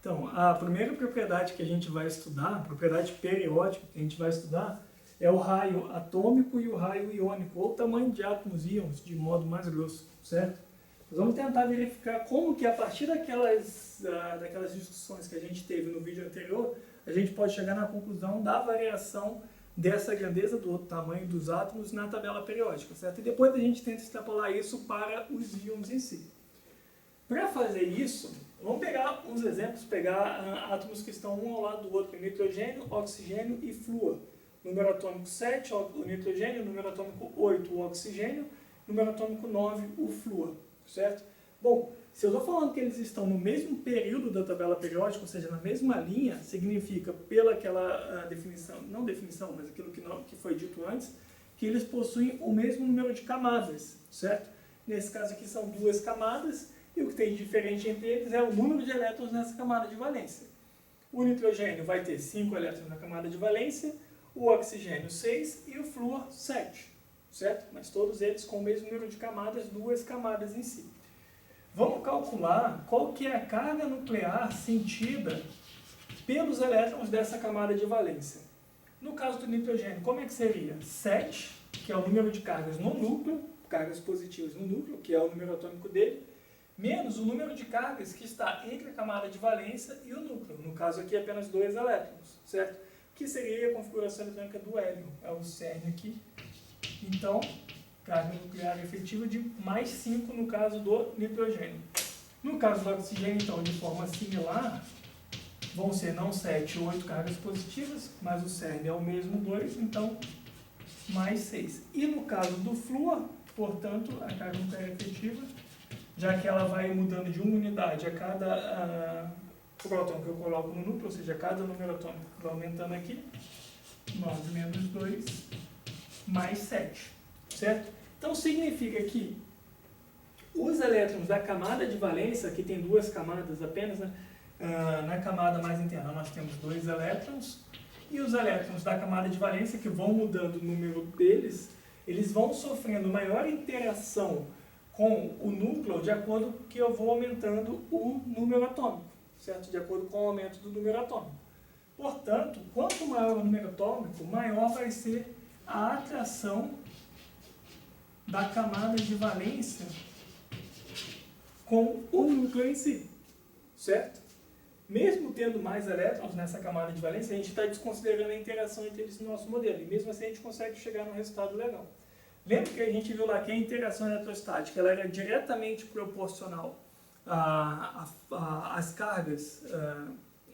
Então, a primeira propriedade que a gente vai estudar, a propriedade periódica que a gente vai estudar, é o raio atômico e o raio iônico, ou o tamanho de átomos íons, de modo mais grosso, certo? Nós vamos tentar verificar como que a partir daquelas discussões que a gente teve no vídeo anterior, a gente pode chegar na conclusão da variação dessa grandeza do tamanho dos átomos na tabela periódica, certo? E depois a gente tenta extrapolar isso para os íons em si. Para fazer isso, vamos pegar uns exemplos, pegar átomos que estão um ao lado do outro, nitrogênio, oxigênio e flúor. Número atômico 7, o nitrogênio, número atômico 8, o oxigênio, número atômico 9, o flúor, certo? Bom, se eu estou falando que eles estão no mesmo período da tabela periódica, ou seja, na mesma linha, significa, pela aquela definição, não definição, mas aquilo que foi dito antes, que eles possuem o mesmo número de camadas, certo? Nesse caso aqui são duas camadas, e o que tem de diferente entre eles é o número de elétrons nessa camada de valência. O nitrogênio vai ter 5 elétrons na camada de valência, o oxigênio 6 e o flúor 7, certo? Mas todos eles com o mesmo número de camadas, duas camadas em si. Vamos calcular qual que é a carga nuclear sentida pelos elétrons dessa camada de valência. No caso do nitrogênio, como é que seria? 7, que é o número de cargas no núcleo, cargas positivas no núcleo, que é o número atômico dele, menos o número de cargas que está entre a camada de valência e o núcleo. No caso aqui, apenas 2 elétrons, certo? Que seria a configuração eletrônica do hélio, é o CERN aqui. Então, carga nuclear efetiva de mais 5 no caso do nitrogênio. No caso do oxigênio, então, de forma similar, vão ser não 7, 8 cargas positivas, mas o CERN é o mesmo 2, então mais 6. E no caso do flúor, portanto, a carga nuclear efetiva, já que ela vai mudando de uma unidade a cada próton que eu coloco no núcleo, ou seja, cada número atômico vai aumentando aqui, 9 menos 2, mais 7, certo? Então significa que os elétrons da camada de valência, que tem duas camadas apenas, né? Na camada mais interna nós temos 2 elétrons, e os elétrons da camada de valência, que vão mudando o número deles, eles vão sofrendo maior interação com o núcleo de acordo com que eu vou aumentando o número atômico, certo? De acordo com o aumento do número atômico. Portanto, quanto maior o número atômico, maior vai ser a atração da camada de valência com o núcleo em si, certo? Mesmo tendo mais elétrons nessa camada de valência, a gente está desconsiderando a interação entre eles no nosso modelo, e mesmo assim a gente consegue chegar num resultado legal. Lembra que a gente viu lá que a interação eletrostática ela era diretamente proporcional às cargas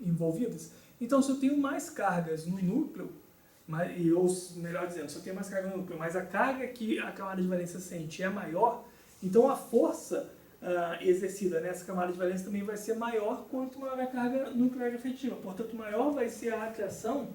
envolvidas? Então, se eu tenho mais cargas no núcleo, ou melhor dizendo, se eu tenho mais carga no núcleo, mas a carga que a camada de valência sente é maior, então a força exercida nessa camada de valência também vai ser maior quanto maior a carga nuclear efetiva. Portanto, maior vai ser a atração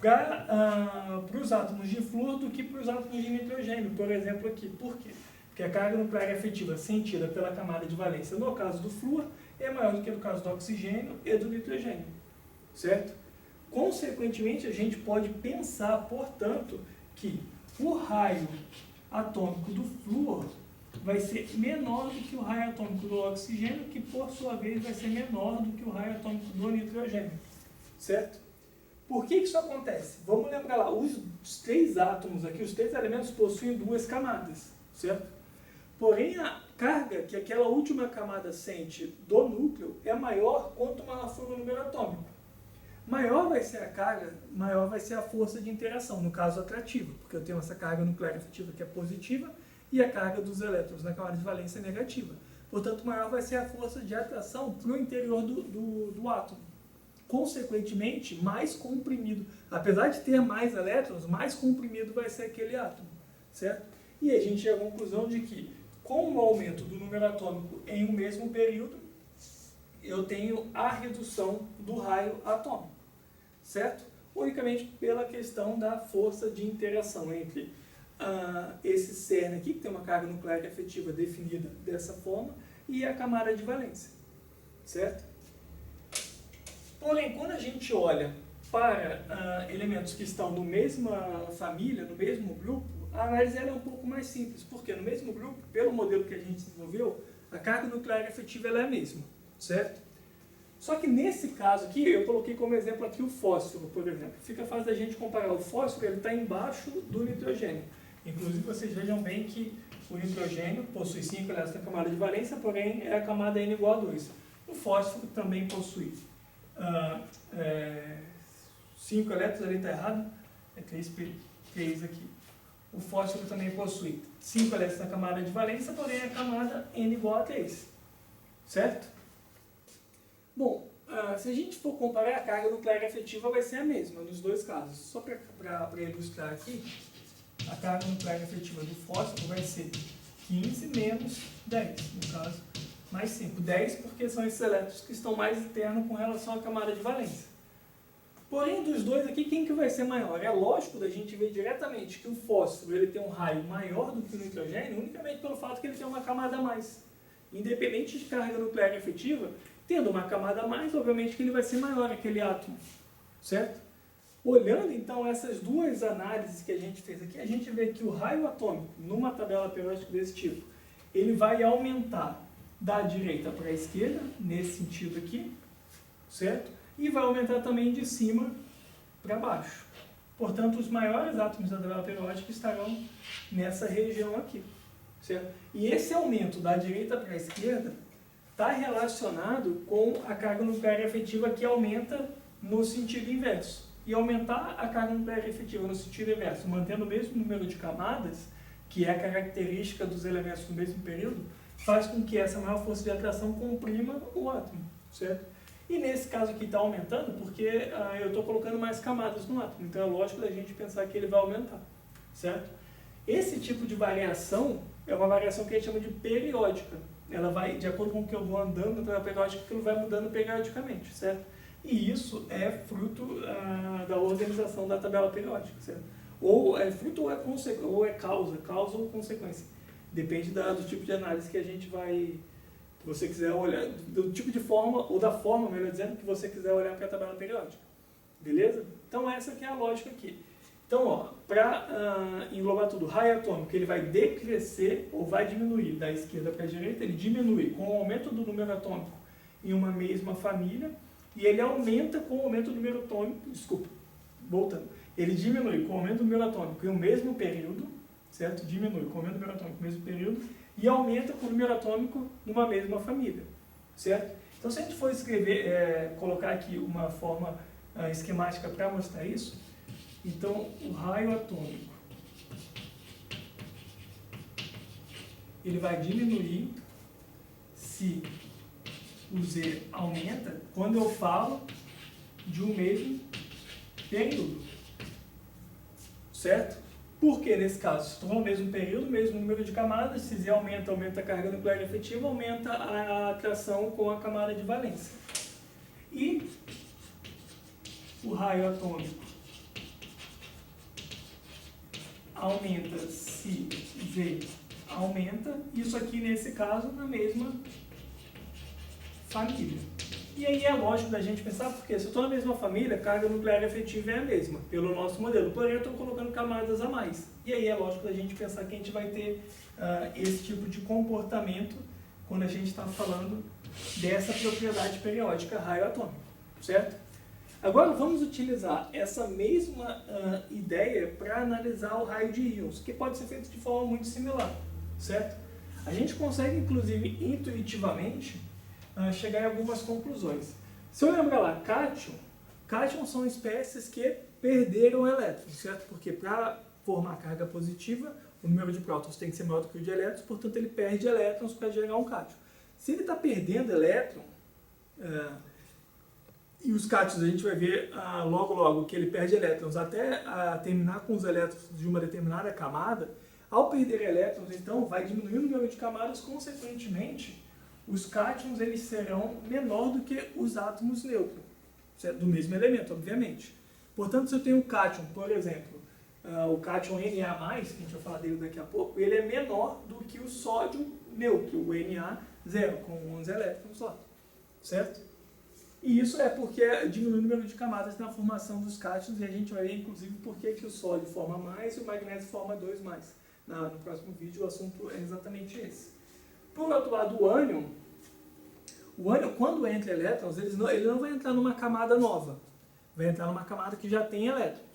para os átomos de flúor do que para os átomos de nitrogênio, por exemplo aqui. Por quê? Porque a carga nuclear efetiva sentida pela camada de valência no caso do flúor é maior do que no caso do oxigênio e do nitrogênio, certo? Consequentemente, a gente pode pensar, portanto, que o raio atômico do flúor vai ser menor do que o raio atômico do oxigênio, que por sua vez vai ser menor do que o raio atômico do nitrogênio, certo? Por que isso acontece? Vamos lembrar lá, os 3 átomos aqui, os 3 elementos possuem 2 camadas, certo? Porém, a carga que aquela última camada sente do núcleo é maior quanto maior for o número atômico. Maior vai ser a carga, maior vai ser a força de interação, no caso atrativa, porque eu tenho essa carga nuclear efetiva que é positiva e a carga dos elétrons na camada de valência é negativa. Portanto, maior vai ser a força de atração para o interior do átomo. Consequentemente, mais comprimido. Apesar de ter mais elétrons, mais comprimido vai ser aquele átomo, certo? E a gente chega à conclusão de que, com o aumento do número atômico em um mesmo período, eu tenho a redução do raio atômico, certo? Unicamente pela questão da força de interação entre esse CERN aqui, que tem uma carga nuclear efetiva definida dessa forma, e a camada de valência, certo? Porém, quando a gente olha para elementos que estão na mesma família, no mesmo grupo, a análise é um pouco mais simples, porque no mesmo grupo, pelo modelo que a gente desenvolveu, a carga nuclear efetiva ela é a mesma, certo? Só que nesse caso aqui, eu coloquei como exemplo aqui o fósforo, por exemplo. Fica fácil da gente comparar. O fósforo ele está embaixo do nitrogênio. Inclusive, vocês vejam bem que o nitrogênio possui 5 elétrons na camada de valência, porém é a camada N igual a 2. O fósforo também possui 5 elétrons, ali está errado, é 3 aqui. O fósforo também possui 5 elétrons na camada de valência, porém a camada N igual a 3. Certo? Bom, se a gente for comparar, a carga nuclear efetiva vai ser a mesma nos dois casos. Só para ilustrar aqui, a carga nuclear efetiva do fósforo vai ser 15 menos 10, no caso, mais 5. 10 porque são esses elétrons que estão mais internos com relação à camada de valência. Porém, dos dois aqui, quem que vai ser maior? É lógico da gente ver diretamente que o fósforo ele tem um raio maior do que o nitrogênio, unicamente pelo fato que ele tem uma camada a mais. Independente de carga nuclear efetiva, tendo uma camada a mais, obviamente que ele vai ser maior, aquele átomo, certo? Olhando então essas duas análises que a gente fez aqui, a gente vê que o raio atômico, numa tabela periódica desse tipo, ele vai aumentar da direita para a esquerda, nesse sentido aqui, certo? E vai aumentar também de cima para baixo. Portanto, os maiores átomos da tabela periódica estarão nessa região aqui, certo? E esse aumento da direita para a esquerda está relacionado com a carga nuclear efetiva que aumenta no sentido inverso. E aumentar a carga nuclear efetiva no sentido inverso, mantendo o mesmo número de camadas, que é a característica dos elementos do mesmo período, faz com que essa maior força de atração comprima o átomo, certo? E nesse caso aqui está aumentando porque eu estou colocando mais camadas no átomo, então é lógico da gente pensar que ele vai aumentar, certo? Esse tipo de variação é uma variação que a gente chama de periódica. Ela vai, de acordo com o que eu vou andando pela periódica, aquilo vai mudando periodicamente, certo? E isso é fruto da organização da tabela periódica, certo? Ou é fruto ou é causa ou consequência. Depende do tipo de análise que a gente vai, que você quiser olhar, do tipo de forma, ou da forma, melhor dizendo, que você quiser olhar para a tabela periódica. Beleza? Então essa que é a lógica aqui. Então, para englobar tudo, o raio atômico ele vai decrescer ou vai diminuir da esquerda para a direita, ele diminui com o aumento do número atômico em uma mesma família, e ele aumenta com o aumento do número atômico, ele diminui com o aumento do número atômico em um mesmo período, certo? Diminui com o aumento do número atômico no mesmo período, e aumenta com o número atômico numa mesma família, certo? Então, se a gente for escrever, colocar aqui uma forma esquemática para mostrar isso, então, o raio atômico, ele vai diminuir se o Z aumenta quando eu falo de um mesmo período, certo? Porque nesse caso, se estou no mesmo período, mesmo número de camadas, se Z aumenta, aumenta a carga nuclear efetiva, aumenta a atração com a camada de valência. E o raio atômico aumenta se V aumenta, isso aqui nesse caso na mesma família. E aí é lógico da gente pensar, porque se eu estou na mesma família, a carga nuclear efetiva é a mesma, pelo nosso modelo, porém eu estou colocando camadas a mais. E aí é lógico da gente pensar que a gente vai ter esse tipo de comportamento quando a gente está falando dessa propriedade periódica raio atômico, certo? Agora vamos utilizar essa mesma ideia para analisar o raio de íons, que pode ser feito de forma muito similar, certo? A gente consegue, inclusive, intuitivamente, chegar em algumas conclusões. Se eu lembrar lá, cátions são espécies que perderam elétrons, certo? Porque para formar carga positiva, o número de prótons tem que ser maior do que o de elétrons, portanto ele perde elétrons para gerar um cátion. Se ele está perdendo elétron, e os cátions a gente vai ver logo que ele perde elétrons até terminar com os elétrons de uma determinada camada, ao perder elétrons, então, vai diminuir o número de camadas, consequentemente, os cátions eles serão menor do que os átomos neutros, certo? Do mesmo elemento, obviamente. Portanto, se eu tenho um cátion, por exemplo, o cátion Na+, que a gente vai falar dele daqui a pouco, ele é menor do que o sódio neutro, o Na0, com 11 elétrons lá, certo? E isso é porque diminui o número de camadas na formação dos cátions, e a gente vai ver, inclusive, por que o sódio forma mais e o magnésio forma 2 mais. No próximo vídeo o assunto é exatamente esse. Por outro lado, o ânion O ânion, quando entra elétrons, ele não vai entrar numa camada nova, vai entrar numa camada que já tem elétrons.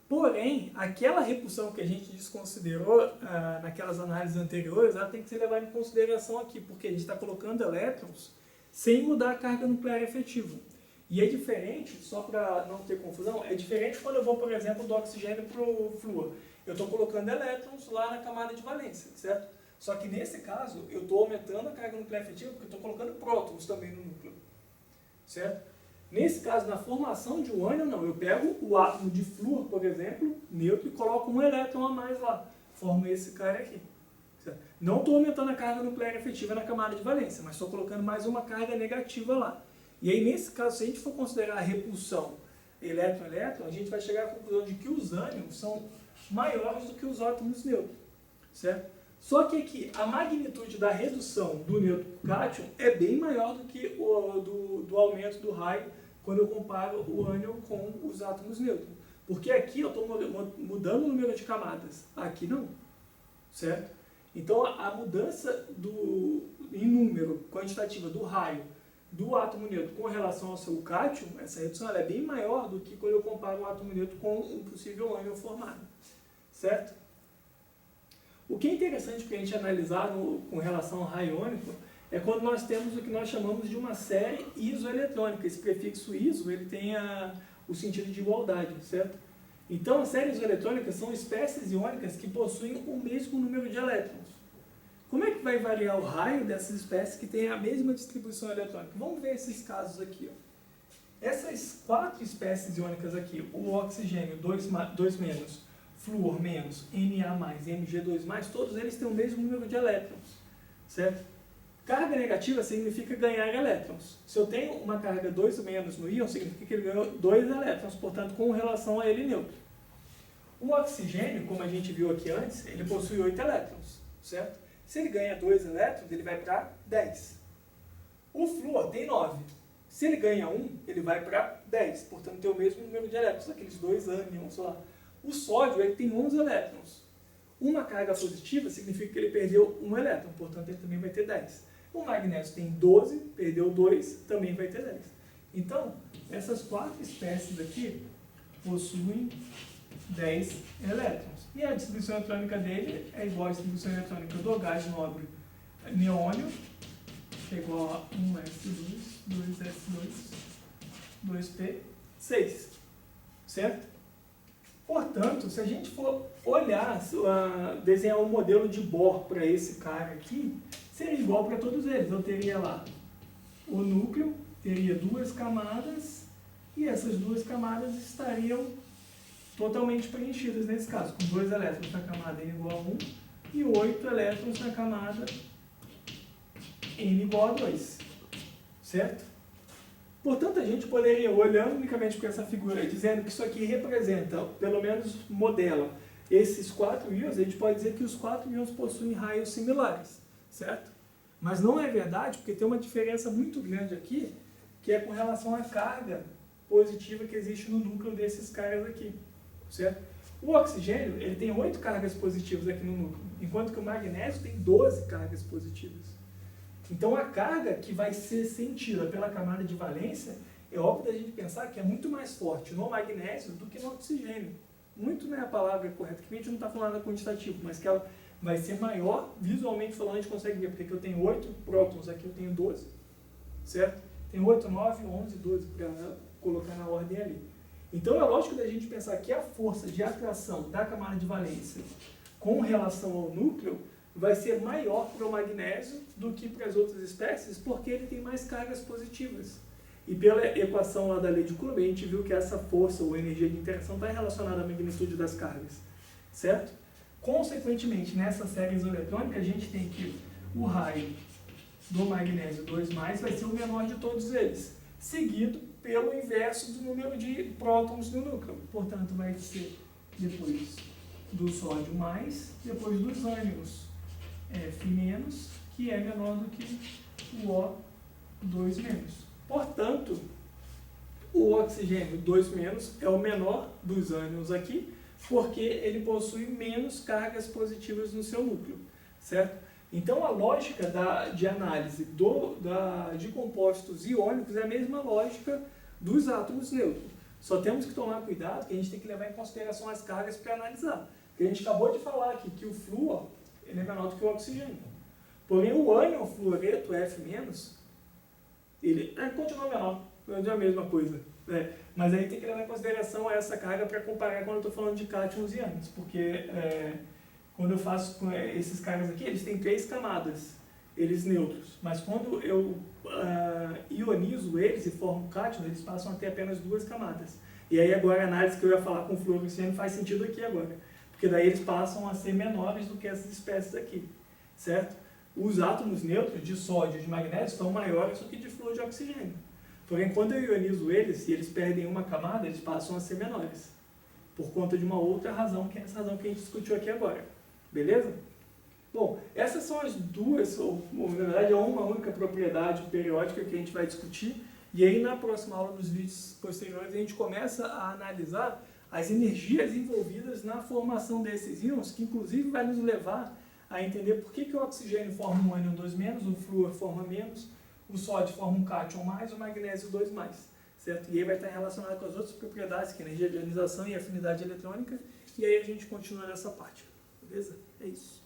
Porém, aquela repulsão que a gente desconsiderou naquelas análises anteriores, ela tem que ser levada em consideração aqui, porque a gente está colocando elétrons sem mudar a carga nuclear efetiva. E é diferente, só para não ter confusão, é diferente quando eu vou, por exemplo, do oxigênio para o flúor. Eu estou colocando elétrons lá na camada de valência, certo? Só que nesse caso, eu estou aumentando a carga nuclear efetiva porque eu estou colocando prótons também no núcleo, certo? Nesse caso, na formação de um ânion, não. Eu pego o átomo de flúor, por exemplo, neutro, e coloco um elétron a mais lá. Formo esse cara aqui. Certo? Não estou aumentando a carga nuclear efetiva na camada de valência, mas estou colocando mais uma carga negativa lá. E aí, nesse caso, se a gente for considerar a repulsão elétron-elétron, a gente vai chegar à conclusão de que os ânions são maiores do que os átomos neutros. Certo? Só que aqui, a magnitude da redução do nêutron para o cátion é bem maior do que do aumento do raio quando eu comparo o ânion com os átomos nêutron. Porque aqui eu estou mudando o número de camadas, aqui não. Certo? Então, a mudança em número quantitativa do raio do átomo neutro com relação ao seu cátion, essa redução ela é bem maior do que quando eu comparo o átomo neutro com um possível ânion formado. Certo? O que é interessante para a gente analisar com relação ao raio iônico é quando nós temos o que nós chamamos de uma série isoeletrônica. Esse prefixo iso ele tem o sentido de igualdade, certo? Então, as séries isoeletrônicas são espécies iônicas que possuem o mesmo número de elétrons. Como é que vai variar o raio dessas espécies que têm a mesma distribuição eletrônica? Vamos ver esses casos aqui. Ó. Essas 4 espécies iônicas aqui, o oxigênio 2-, flúor menos, Na+, Mg2+, todos eles têm o mesmo número de elétrons, certo? Carga negativa significa ganhar elétrons. Se eu tenho uma carga 2- no íon, significa que ele ganhou 2 elétrons, portanto, com relação a ele neutro. O oxigênio, como a gente viu aqui antes, ele possui 8 elétrons, certo? Se ele ganha 2 elétrons, ele vai para 10. O flúor tem 9. Se ele ganha 1, ele vai para 10, portanto, tem o mesmo número de elétrons, aqueles 2 ânions lá. O sódio ele tem 11 elétrons. Uma carga positiva significa que ele perdeu 1 elétron, portanto ele também vai ter 10. O magnésio tem 12, perdeu 2, também vai ter 10. Então, essas 4 espécies aqui possuem 10 elétrons. E a distribuição eletrônica dele é igual à distribuição eletrônica do gás nobre neônio, que é igual a 1s2, 2s2, 2p6. Certo? Portanto, se a gente for olhar, desenhar um modelo de Bohr para esse cara aqui, seria igual para todos eles. Eu teria lá o núcleo, teria 2 camadas, e essas 2 camadas estariam totalmente preenchidas nesse caso, com 2 elétrons na camada N igual a 1 e 8 elétrons na camada N igual a 2. Certo? Portanto, a gente poderia, olhando unicamente para essa figura, dizendo que isso aqui representa, pelo menos modela, esses 4 íons, a gente pode dizer que os 4 íons possuem raios similares, certo? Mas não é verdade, porque tem uma diferença muito grande aqui, que é com relação à carga positiva que existe no núcleo desses caras aqui, certo? O oxigênio, ele tem 8 cargas positivas aqui no núcleo, enquanto que o magnésio tem 12 cargas positivas. Então, a carga que vai ser sentida pela camada de valência, é óbvio da gente pensar que é muito mais forte no magnésio do que no oxigênio. Muito não é a palavra correta, que a gente não está falando nada quantitativo, mas que ela vai ser maior, visualmente falando, a gente consegue ver, porque aqui eu tenho 8 prótons, aqui eu tenho 12, certo? Tem 8, 9, 11, 12, para colocar na ordem ali. Então, é lógico da gente pensar que a força de atração da camada de valência com relação ao núcleo vai ser maior para o magnésio do que para as outras espécies, porque ele tem mais cargas positivas. E pela equação lá da lei de Coulomb, a gente viu que essa força ou energia de interação está relacionada à magnitude das cargas, certo? Consequentemente, nessa série isoeletrônica, a gente tem que o raio do magnésio 2+, vai ser o menor de todos eles, seguido pelo inverso do número de prótons no núcleo. Portanto, vai ser depois do sódio mais, depois dos ânions F-, que é menor do que o O2-. Portanto, o oxigênio 2- é o menor dos ânions aqui, porque ele possui menos cargas positivas no seu núcleo, certo? Então a lógica de análise de compostos iônicos é a mesma lógica dos átomos neutros. Só temos que tomar cuidado que a gente tem que levar em consideração as cargas para analisar. Porque a gente acabou de falar aqui que o flúor ele é menor do que o oxigênio. Porém o ânion fluoreto F-, ele continua menor, é a mesma coisa. Mas aí tem que levar em consideração essa carga para comparar quando eu estou falando de cátions e ânions, porque quando eu faço com esses caras aqui, eles têm 3 camadas, eles neutros, mas quando eu ionizo eles e formo cátions, eles passam a ter apenas 2 camadas. E aí agora a análise que eu ia falar com flúor e oxigênio faz sentido aqui agora, porque daí eles passam a ser menores do que essas espécies aqui, certo? Os átomos neutros de sódio e de magnésio são maiores do que de flúor de oxigênio. Porém, quando eu ionizo eles, e eles perdem uma camada, eles passam a ser menores. Por conta de uma outra razão, que é essa razão que a gente discutiu aqui agora. Beleza? Bom, essas são as duas, ou na verdade é uma única propriedade periódica que a gente vai discutir. E aí na próxima aula, nos vídeos posteriores, a gente começa a analisar as energias envolvidas na formação desses íons, que inclusive vai nos levar a entender por que o oxigênio forma um ânion 2-, o flúor forma menos, o sódio forma um cátion mais, o magnésio 2+, certo? E aí vai estar relacionado com as outras propriedades, que é energia de ionização e afinidade eletrônica, e aí a gente continua nessa parte, beleza? É isso.